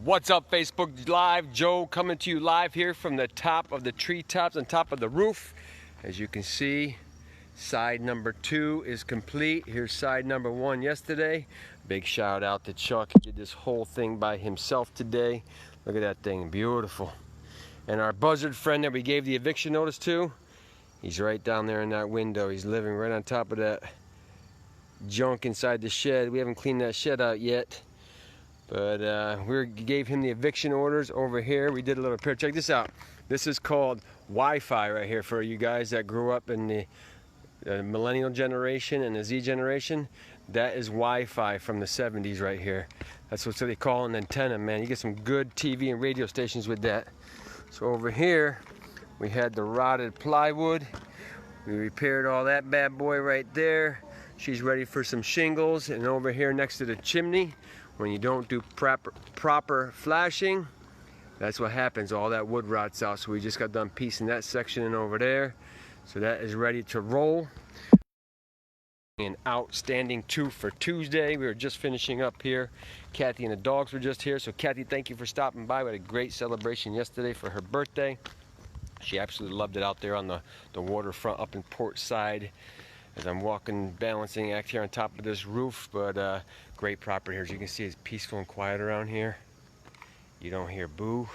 What's up, Facebook Live? Joe coming to you live here from the top of the treetops on top of the roof. As you can see, side number 2 is complete. Here's side number 1 yesterday. Big shout out to Chuck. He did this whole thing by himself today. Look at that thing, beautiful. And our buzzard friend that we gave the eviction notice to, he's right down there in that window. He's living right on top of that junk inside the shed. We haven't cleaned that shed out yet. But we gave him the eviction orders over here. We did a little repair. Check this out. This is called Wi-Fi right here for you guys that grew up in the millennial generation and the Z generation. That is Wi-Fi from the 70s right here. That's what they call an antenna, man. You get some good TV and radio stations with that. So over here, we had the rotted plywood. We repaired all that bad boy right there. She's ready for some shingles. And over here next to the chimney, when you don't do proper flashing, that's what happens. All that wood rots out. So we just got done piecing that section in over there. So that is ready to roll. An outstanding 2 for Tuesday. We were just finishing up here. Kathy and the dogs were just here. So Kathy, thank you for stopping by. We had a great celebration yesterday for her birthday. She absolutely loved it out there on the waterfront up in Port Side. As I'm walking, balancing act here on top of this roof, but great property here. As you can see, it's peaceful and quiet around here. You don't hear boo.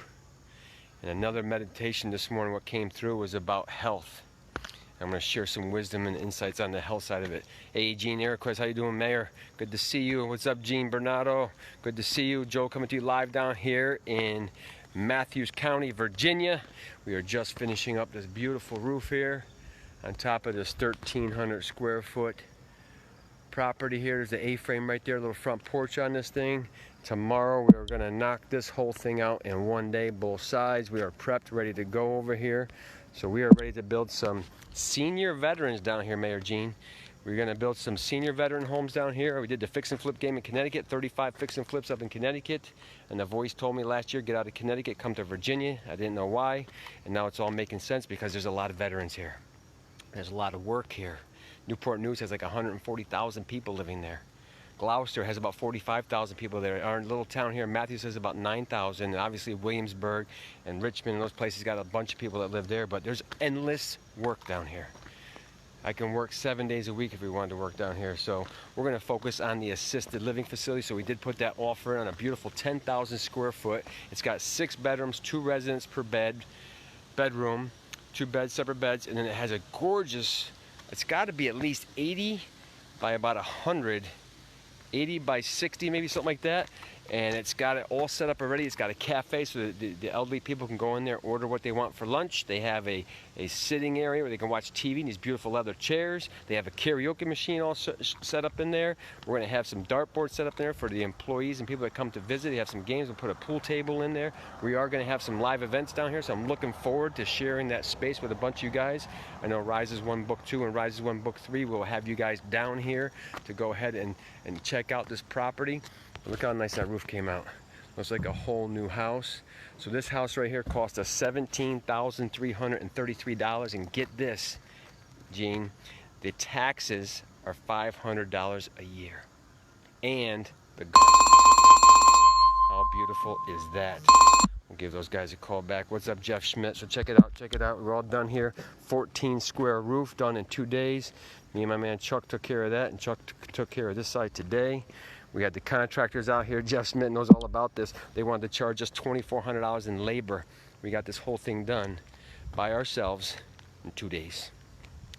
And another meditation this morning, what came through was about health. I'm going to share some wisdom and insights on the health side of it. Hey, Gene Iroquois, how you doing, Mayor? Good to see you. What's up, Gene Bernardo? Good to see you. Joe coming to you live down here in Matthews County, Virginia. We are just finishing up this beautiful roof here on top of this 1,300 square foot property here. There's the A-frame right there, a little front porch on this thing. Tomorrow we are gonna knock this whole thing out in one day, both sides. We are prepped, ready to go over here. So we are ready to build some senior veterans down here, Mayor Gene. We're gonna build some senior veteran homes down here. We did the fix and flip game in Connecticut, 35 fix and flips up in Connecticut. And the voice told me last year, get out of Connecticut, come to Virginia. I didn't know why. And now it's all making sense because there's a lot of veterans here. There's a lot of work here. Newport News has like 140,000 people living there. Gloucester has about 45,000 people there. Our little town here, Matthews, has about 9,000. And obviously Williamsburg and Richmond and those places got a bunch of people that live there. But there's endless work down here. I can work 7 days a week if we wanted to work down here. So we're going to focus on the assisted living facility. So we did put that offer on a beautiful 10,000 square foot. It's got 6 bedrooms, 2 residents per bedroom. 2 beds, separate beds, and then it has a gorgeous, it's got to be at least 80 by about 100, 80 by 60, maybe something like that. And it's got it all set up already. It's got a cafe so that the elderly people can go in there, order what they want for lunch. They have a sitting area where they can watch TV in these beautiful leather chairs. They have a karaoke machine all set up in there. We're going to have some dartboards set up there for the employees and people that come to visit. They have some games. We'll put a pool table in there. We are going to have some live events down here, so I'm looking forward to sharing that space with a bunch of you guys. I know Rises 1 Book 2 and Rises 1 Book 3 will have you guys down here to go ahead and check out this property. Look how nice that roof came out. Looks like a whole new house. So this house right here cost us $17,333. And get this, Gene, the taxes are $500 a year. And the how beautiful is that? We'll give those guys a call back. What's up, Jeff Schmidt? So check it out, check it out. We're all done here. 14 square roof done in 2 days. Me and my man Chuck took care of that, and Chuck took care of this side today. We had the contractors out here. Jeff Smith knows all about this. They wanted to charge us $2,400 in labor. We got this whole thing done by ourselves in 2 days.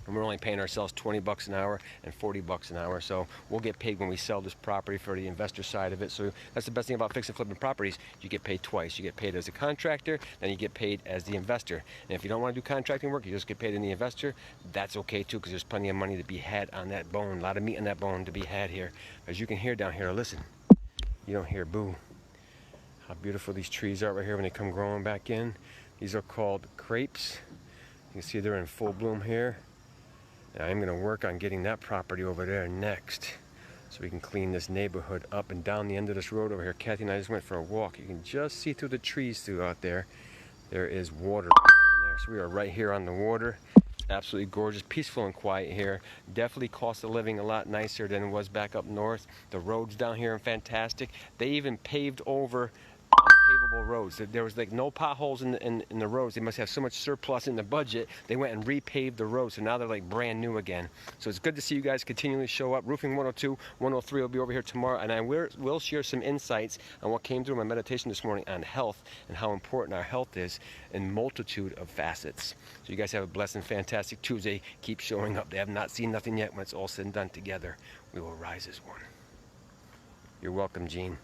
And we're only paying ourselves 20 bucks an hour and 40 bucks an hour. So we'll get paid when we sell this property for the investor side of it. So that's the best thing about fixing and flipping properties. You get paid twice. You get paid as a contractor, then you get paid as the investor. And if you don't want to do contracting work, you just get paid in the investor. That's okay too, because there's plenty of money to be had on that bone. A lot of meat on that bone to be had here. As you can hear down here, listen, you don't hear boo. How beautiful these trees are right here when they come growing back in. These are called crepes. You can see they're in full bloom here. I'm going to work on getting that property over there next so we can clean this neighborhood up and down the end of this road over here. Kathy and I just went for a walk. You can just see through the trees throughout there. There is water down there. So we are right here on the water. Absolutely gorgeous, peaceful and quiet here. Definitely cost of living a lot nicer than it was back up north. The roads down here are fantastic. They even paved over pavable roads. There was like no potholes in the roads. They must have so much surplus in the budget. They went and repaved the roads, so now they're like brand new again. So it's good to see you guys continually show up. Roofing 102, 103 will be over here tomorrow, and I will share some insights on what came through my meditation this morning on health and how important our health is in multitude of facets. So you guys have a blessed and fantastic Tuesday. Keep showing up. They have not seen nothing yet. When it's all said and done together, we will rise as one. You're welcome, Gene.